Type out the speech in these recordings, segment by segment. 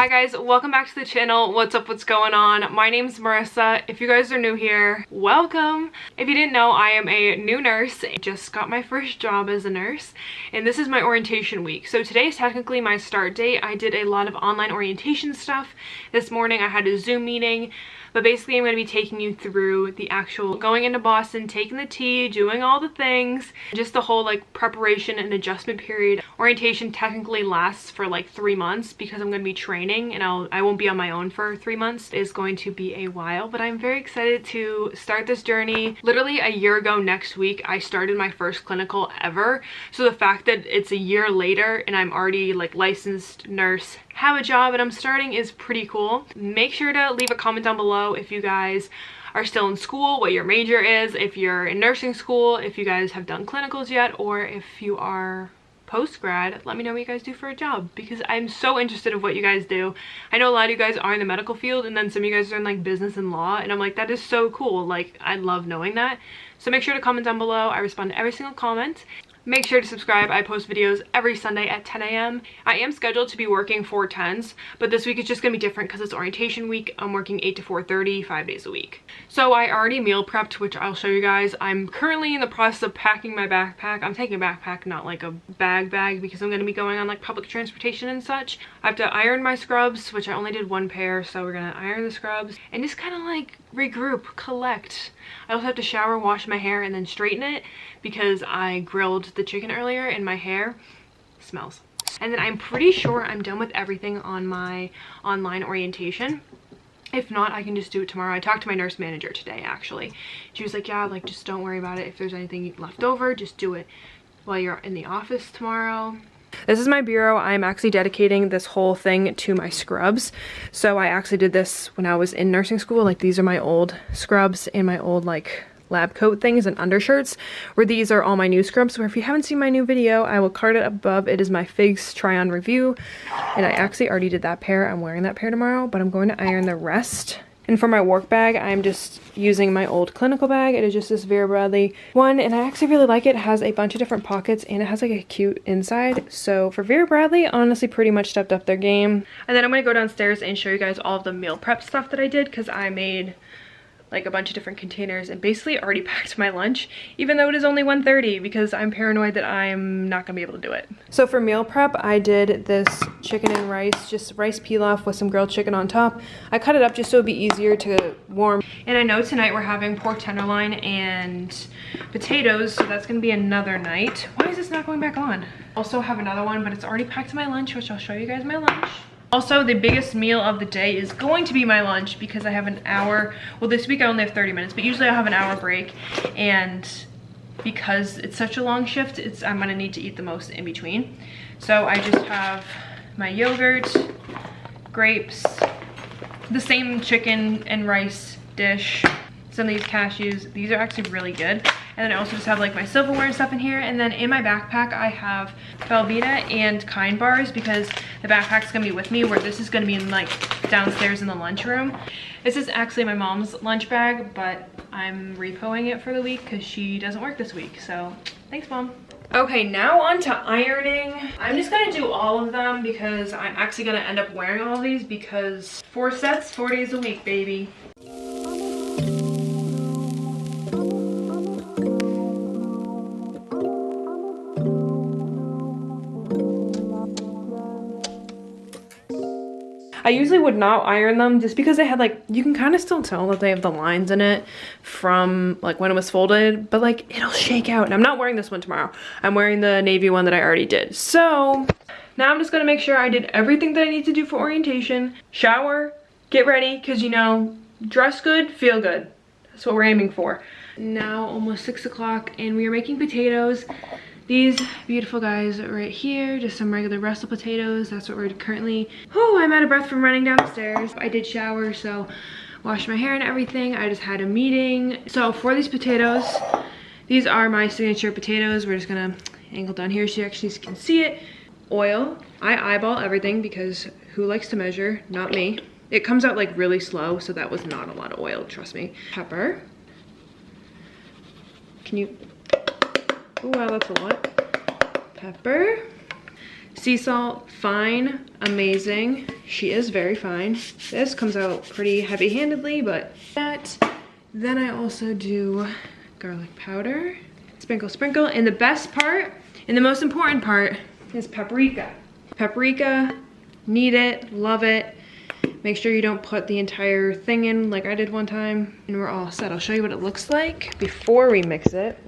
Hi guys, welcome back to the channel. What's up, what's going on? My name's Marissa. If you guys are new here, welcome. If you didn't know, I am a new nurse. I just got my first job as a nurse, and this is my orientation week. So today is technically my start date. I did a lot of online orientation stuff. This morning I had a Zoom meeting, but basically I'm going to be taking you through the actual going into Boston, taking the T, doing all the things, just the whole like preparation and adjustment period. Orientation technically lasts for like 3 months because I'm going to be training and I won't be on my own for 3 months. It's going to be a while, but I'm very excited to start this journey. Literally a year ago next week, I started my first clinical ever. So the fact that it's a year later and I'm already like licensed nurse, have a job, and I'm starting is pretty cool. Make sure to leave a comment down below if you guys are still in school, what your major is, if you're in nursing school, if you guys have done clinicals yet, or if you are post-grad. Let me know what you guys do for a job because I'm so interested in what you guys do. I know a lot of you guys are in the medical field, and then some of you guys are in like business and law, and I'm like, that is so cool. Like, I love knowing that. So make sure to comment down below. I respond to every single comment. Make sure to subscribe. I post videos every Sunday at 10 a.m. I am scheduled to be working 4/10s, but this week is just gonna be different because it's orientation week. I'm working 8 to 4:30, 5 days a week. So I already meal prepped, which I'll show you guys. I'm currently in the process of packing my backpack. I'm taking a backpack, not like a bag because I'm gonna be going on like public transportation and such. I have to iron my scrubs, which I only did 1 pair, so we're gonna iron the scrubs and just kind of like regroup, collect. I also have to shower, wash my hair, and then straighten it because I grilled the chicken earlier and my hair smells. And then I'm pretty sure I'm done with everything on my online orientation. If not, I can just do it tomorrow. I talked to my nurse manager today, actually. She was like, yeah, like just don't worry about it. If there's anything left over, just do it while you're in the office tomorrow. This is my bureau. I'm actually dedicating this whole thing to my scrubs. So I actually did this when I was in nursing school. Like, these are my old scrubs and my old like lab coat things and undershirts, where these are all my new scrubs. So if you haven't seen my new video, I will card it above. It is my Figs try on review, and I actually already did that pair. I'm wearing that pair tomorrow, but I'm going to iron the rest. And for my work bag, I'm just using my old clinical bag. It is just this Vera Bradley one, and I actually really like it. It has a bunch of different pockets, and it has like a cute inside. So for Vera Bradley, honestly pretty much stepped up their game. And then I'm gonna go downstairs and show you guys all of the meal prep stuff that I did, because I made like a bunch of different containers and basically already packed my lunch, even though it is only 1:30, because I'm paranoid that I'm not gonna be able to do it. So for meal prep, I did this chicken and rice, just rice pilaf with some grilled chicken on top. I cut it up just so it'd be easier to warm. And I know tonight we're having pork tenderloin and potatoes, so that's gonna be another night. Why is this not going back on? Also have another one, but it's already packed my lunch, which I'll show you guys my lunch. Also, the biggest meal of the day is going to be my lunch because I have an hour. Well, this week I only have 30 minutes, but usually I have an hour break. And because it's such a long shift, I'm gonna need to eat the most in between. So I just have my yogurt, grapes, the same chicken and rice dish, some of these cashews. These are actually really good. And then I also just have like my silverware and stuff in here. And then in my backpack, I have Velveeta and Kind bars because the backpack's gonna be with me, where this is gonna be in like downstairs in the lunchroom. This is actually my mom's lunch bag, but I'm repoing it for the week because she doesn't work this week. So thanks, Mom. Okay, now on to ironing. I'm just gonna do all of them because I'm actually gonna end up wearing all of these because 4 sets, 4 days a week, baby. I usually would not iron them just because they had like, you can kind of still tell that they have the lines in it from like when it was folded, but like it'll shake out. And I'm not wearing this one tomorrow. I'm wearing the navy one that I already did. So now I'm just gonna make sure I did everything that I need to do for orientation, shower, get ready, because you know, dress good, feel good. That's what we're aiming for. Now almost 6 o'clock and we are making potatoes. These beautiful guys right here, just some regular Russell potatoes. That's what we're currently, oh, I'm out of breath from running downstairs. I did shower, so washed my hair and everything. I just had a meeting. So for these potatoes, these are my signature potatoes. We're just gonna angle down here so you actually can see it. Oil, I eyeball everything because who likes to measure? Not me. It comes out like really slow, so that was not a lot of oil, trust me. Pepper. Can you, oh wow, that's a lot. Pepper. Sea salt, fine, amazing. She is very fine. This comes out pretty heavy-handedly, but that. Then I also do garlic powder. Sprinkle, sprinkle. And the best part, and the most important part, is paprika. Paprika, need it, love it. Make sure you don't put the entire thing in like I did one time, and we're all set. I'll show you what it looks like before we mix it.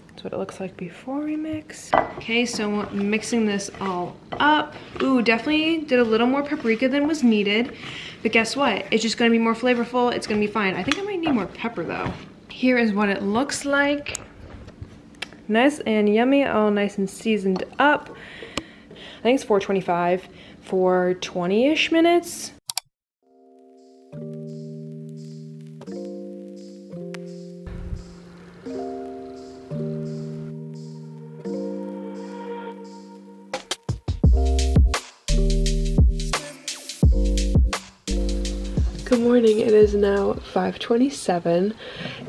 That's what it looks like before we mix. Okay, so mixing this all up. Ooh, definitely did a little more paprika than was needed, but guess what? It's just gonna be more flavorful. It's gonna be fine. I think I might need more pepper though. Here is what it looks like. Nice and yummy, all nice and seasoned up. I think it's 425 for 20-ish minutes. Good morning, it is now 5:27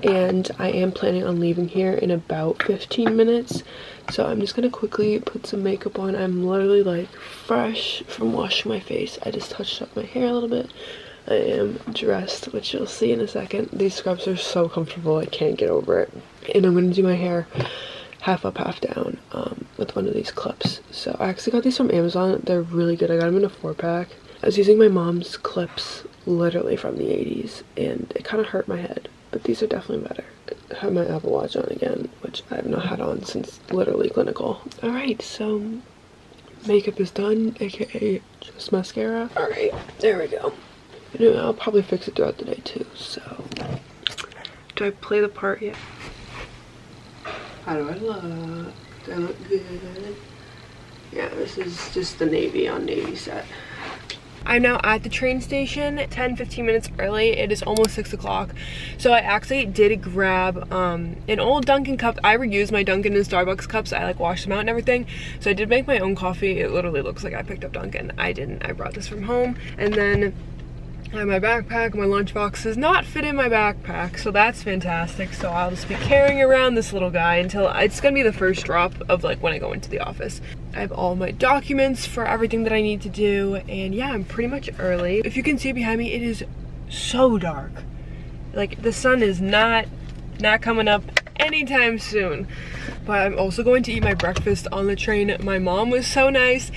and I am planning on leaving here in about 15 minutes. So I'm just gonna quickly put some makeup on. I'm literally like fresh from washing my face. I just touched up my hair a little bit. I am dressed, which you'll see in a second. These scrubs are so comfortable, I can't get over it. And I'm gonna do my hair half up, half down with one of these clips. So I actually got these from Amazon. They're really good. I got them in a 4-pack. I was using my mom's clips literally from the 80s and it kind of hurt my head, but these are definitely better. I have my Apple Watch on again, which I have not had on since literally clinical. All right, so makeup is done, aka just mascara. All right, there we go. You know, I'll probably fix it throughout the day too, so. Do I play the part yet? How do I look? Do I look good? Yeah, this is just the navy on navy set. I'm now at the train station 10-15 minutes early. It is almost 6 o'clock. So I actually did grab an old Dunkin' cup. I reuse my Dunkin' and Starbucks cups. I like wash them out and everything. So I did make my own coffee. It literally looks like I picked up Dunkin'. I didn't. I brought this from home. And then I have my backpack. My lunchbox does not fit in my backpack, so that's fantastic. So I'll just be carrying around this little guy until it's gonna be the first drop of like when I go into the office. I have all my documents for everything that I need to do, and yeah, I'm pretty much early. If you can see behind me, it is so dark. Like the sun is not coming up anytime soon. But I'm also going to eat my breakfast on the train. My mom was so nice.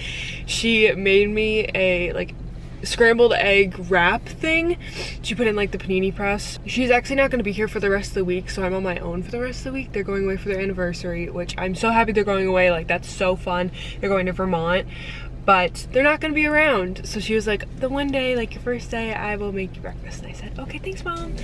She made me a like scrambled egg wrap thing. She put in like the panini press. She's actually not going to be here for the rest of the week, so I'm on my own for the rest of the week. They're going away for their anniversary, which I'm so happy they're going away. Like that's so fun. They're going to Vermont, but they're not going to be around. So she was like, the one day, like your first day, I will make you breakfast. And I said, okay, thanks, Mom.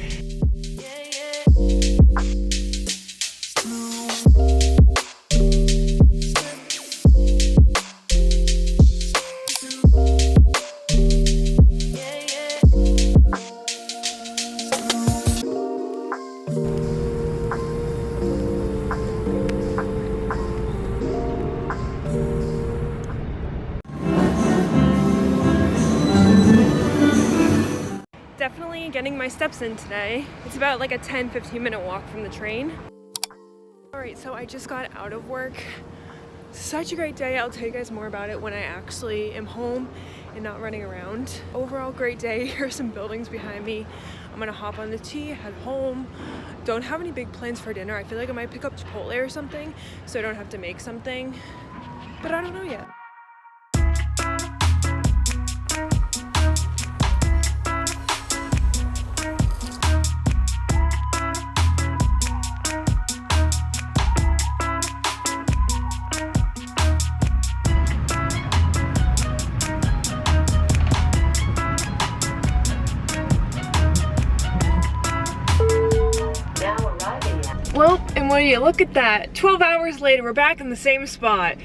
Definitely getting my steps in today. It's about like a 10-15 minute walk from the train. All right, so I just got out of work. Such a great day. I'll tell you guys more about it when I actually am home and not running around. Overall, great day. Here's some buildings behind me. I'm gonna hop on the T, head home. Don't have any big plans for dinner. I feel like I might pick up Chipotle or something so I don't have to make something, but I don't know yet. Well, and when you look at that, 12 hours later, we're back in the same spot.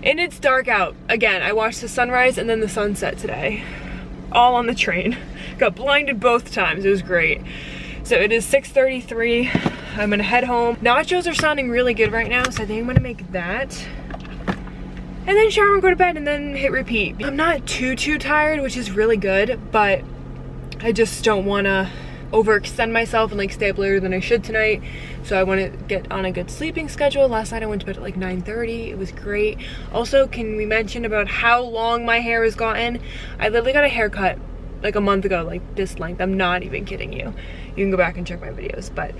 And it's dark out. Again, I watched the sunrise and then the sunset today. All on the train. Got blinded both times, it was great. So it is 6:33, I'm gonna head home. Nachos are sounding really good right now, so I think I'm gonna make that. And then shower and go to bed and then hit repeat. I'm not too tired, which is really good, but I just don't wanna overextend myself and like stay up later than I should tonight. So I want to get on a good sleeping schedule. Last night I went to bed at like 9:30. It was great. Also, can we mention about how long my hair has gotten? I literally got a haircut like a month ago, like this length. I'm not even kidding you. You can go back and check my videos, but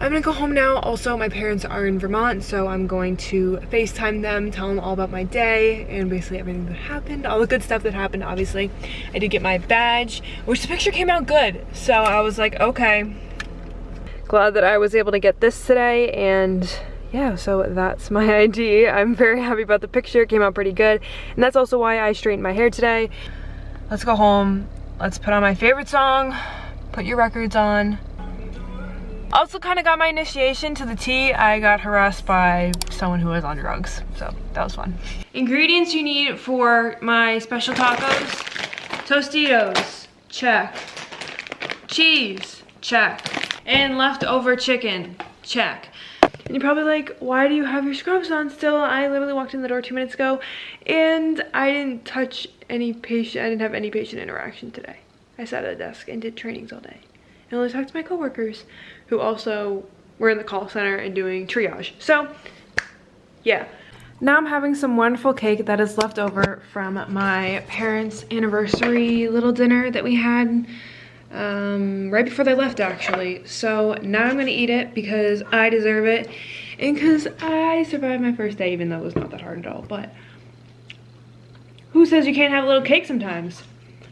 I'm gonna go home now. Also, my parents are in Vermont, so I'm going to FaceTime them, tell them all about my day and basically everything that happened, all the good stuff that happened, obviously. I did get my badge, which the picture came out good. So I was like, okay. Glad that I was able to get this today, and yeah, so that's my ID. I'm very happy about the picture. It came out pretty good. And that's also why I straightened my hair today. Let's go home. Let's put on my favorite song. Put your records on. Also kind of got my initiation to the tea. I got harassed by someone who was on drugs, so that was fun. Ingredients you need for my special tacos: Tostitos, check. Cheese, check. And leftover chicken, check. And you're probably like, why do you have your scrubs on still? I literally walked in the door 2 minutes ago and I didn't touch any patient, I didn't have any patient interaction today. I sat at a desk and did trainings all day. And only talked to my coworkers who also were in the call center and doing triage. So, yeah. Now I'm having some wonderful cake that is left over from my parents' anniversary little dinner that we had right before they left, actually. So now I'm gonna eat it because I deserve it and because I survived my first day, even though it was not that hard at all. But who says you can't have a little cake sometimes,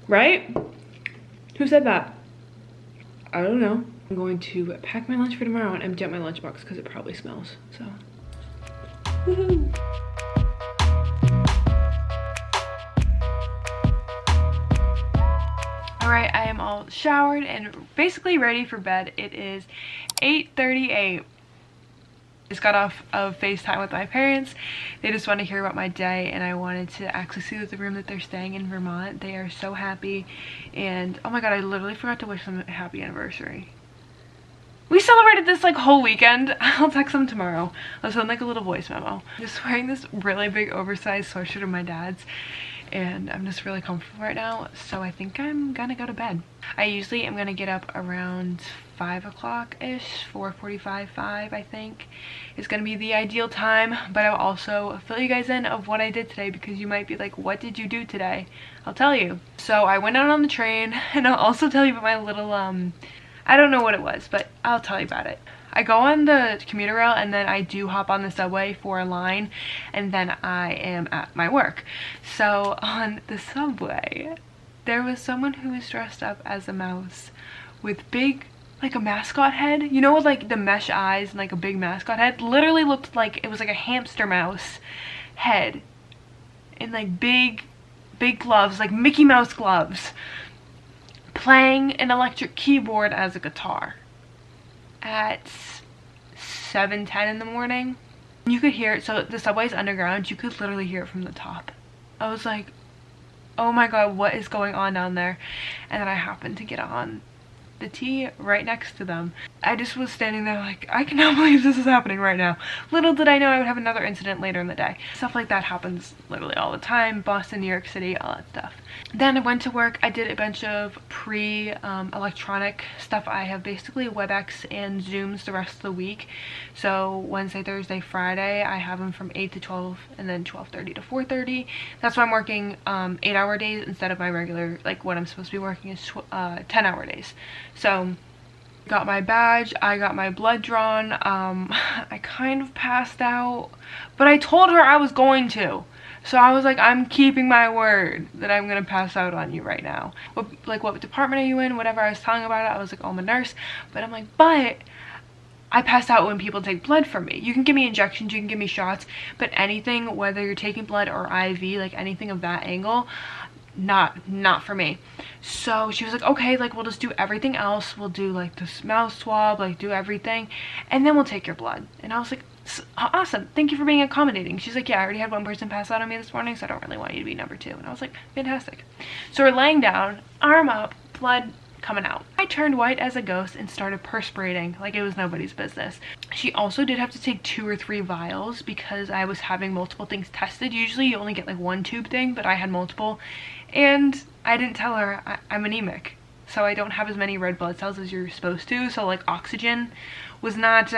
right? Who said that? I don't know. I'm going to pack my lunch for tomorrow and empty out my lunchbox because it probably smells, so. Woohoo! Alright, I am all showered and basically ready for bed. It is 8:38. Just got off of FaceTime with my parents. They just wanted to hear about my day, and I wanted to actually see the room that they're staying in Vermont. They are so happy, and oh my god, I literally forgot to wish them a happy anniversary. We celebrated this like whole weekend. I'll text them tomorrow. I'll send like a little voice memo. I'm just wearing this really big oversized sweatshirt of my dad's, and I'm just really comfortable right now, so I think I'm gonna go to bed. I usually am gonna get up around 5 o'clock-ish, 4:45, 5 I think is gonna be the ideal time, but I'll also fill you guys in of what I did today because you might be like, what did you do today? I'll tell you. So I went out on the train, and I'll also tell you about my little, I don't know what it was, but I'll tell you about it. I go on the commuter rail and then I do hop on the subway for a line, and then I am at my work. So on the subway, there was someone who was dressed up as a mouse with big, like a mascot head. You know, with like the mesh eyes and like a big mascot head. Literally looked like it was like a hamster mouse head. And like big gloves, like Mickey Mouse gloves. Playing an electric keyboard as a guitar at 7:10 in the morning. You could hear it. So the subway's underground. You could literally hear it from the top. I was like, oh my god, what is going on down there? And then I happened to get on the T right next to them. I just was standing there like, I cannot believe this is happening right now. Little did I know I would have another incident later in the day. Stuff like that happens literally all the time. Boston, New York City, all that stuff. Then I went to work. I did a bunch of electronic stuff. I have basically WebEx and Zooms the rest of the week. So Wednesday, Thursday, Friday, I have them from 8 to 12 and then 12:30 to 4:30. That's why I'm working 8-hour days instead of my regular, like what I'm supposed to be working is 10-hour days. So got my badge, I got my blood drawn. I kind of passed out, but I told her I was going to. So I was like, I'm keeping my word that I'm gonna pass out on you right now. What department are you in? Whatever I was telling about it, I was like, oh, I'm a nurse. But I'm like, but I pass out when people take blood from me. You can give me injections, you can give me shots, but anything, whether you're taking blood or IV, like anything of that angle, not for me. So she was like, okay, like we'll just do everything else. We'll do like this mouth swab, like do everything, and then we'll take your blood. And I was like, awesome, thank you for being accommodating. She's like, yeah, I already had one person pass out on me this morning, so I don't really want you to be number 2. And I was like, fantastic. So we're laying down, arm up, blood coming out. I turned white as a ghost and started perspirating like it was nobody's business. She also did have to take 2 or 3 vials because I was having multiple things tested. Usually you only get like 1 tube thing, but I had multiple, and I didn't tell her I'm anemic. so I don't have as many red blood cells as you're supposed to, so like oxygen was not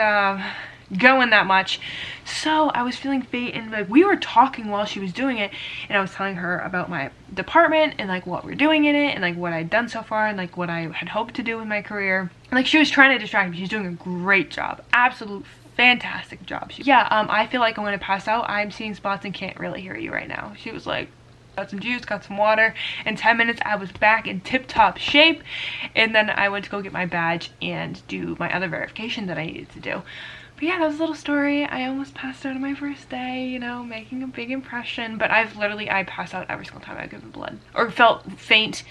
going that much. So I was feeling faint, and like we were talking while she was doing it, and I was telling her about my department and like what we're doing in it and like what I'd done so far and like what I had hoped to do in my career. And, like, she was trying to distract me. She's doing a great job, absolute fantastic job. I feel like I'm gonna pass out. I'm seeing spots and can't really hear you right now. She was like, got some juice, got some water. In 10 minutes I was back in tip-top shape, and then I went to go get my badge and do my other verification that I needed to do. But yeah, that was a little story. I almost passed out on my first day, you know, making a big impression. But I pass out every single time I've given blood. Or felt faint,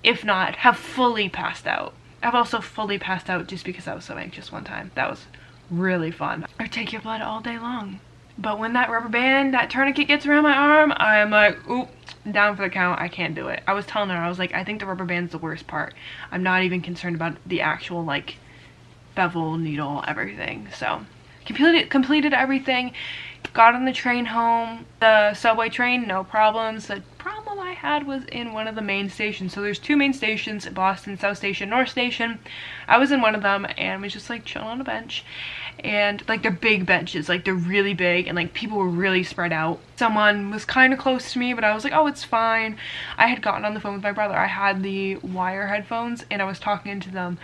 if not, have fully passed out. I've also fully passed out just because I was so anxious one time. That was really fun. Or take your blood all day long. But when that rubber band, that tourniquet gets around my arm, I'm like, oop, down for the count. I can't do it. I was telling her, I was like, I think the rubber band's the worst part. I'm not even concerned about the actual, like, bevel, needle, everything. So completed everything, got on the train home, the subway train, no problems. The problem I had was in one of the main stations. So there's two main stations, Boston, South Station, North Station. I was in one of them and was just like chilling on a bench, and like they're big benches, like they're really big, and like people were really spread out. Someone was kind of close to me, but I was like, oh, it's fine. I had gotten on the phone with my brother. I had the wire headphones and I was talking into them.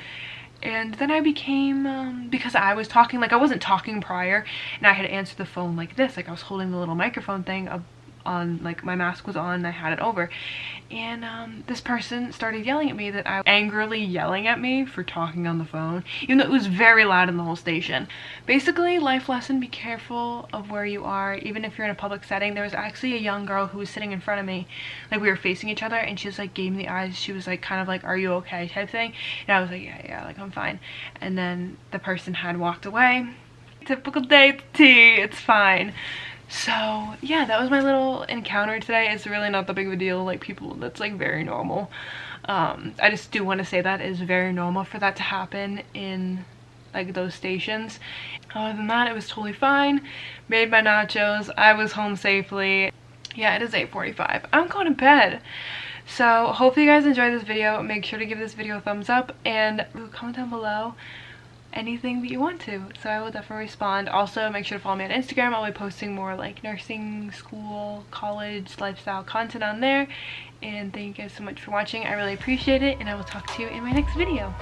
And then I became, because I was talking, like I wasn't talking prior, and I had answered the phone like this, like I was holding the little microphone thing up on, like my mask was on and I had it over. And this person started yelling at me, that I was angrily yelling at me for talking on the phone, even though it was very loud in the whole station. Basically, life lesson, be careful of where you are, even if you're in a public setting. There was actually a young girl who was sitting in front of me, like we were facing each other, and she just like gave me the eyes. She was like kind of like, are you okay type thing, and I was like, yeah, like I'm fine. And then the person had walked away. Typical day at the tea, it's fine. So yeah, that was my little encounter today. It's really not that big of a deal. Like people, that's like very normal. I just do want to say that is very normal for that to happen in like those stations. Other than that, it was totally fine. Made my nachos. I was home safely. Yeah, it is 8:45. I'm going to bed. So hopefully you guys enjoyed this video. Make sure to give this video a thumbs up and comment down below anything that you want to, so I will definitely respond. Also, make sure to follow me on Instagram. I'll be posting more like nursing, school, college, lifestyle content on there. And thank you guys so much for watching. I really appreciate it, and I will talk to you in my next video.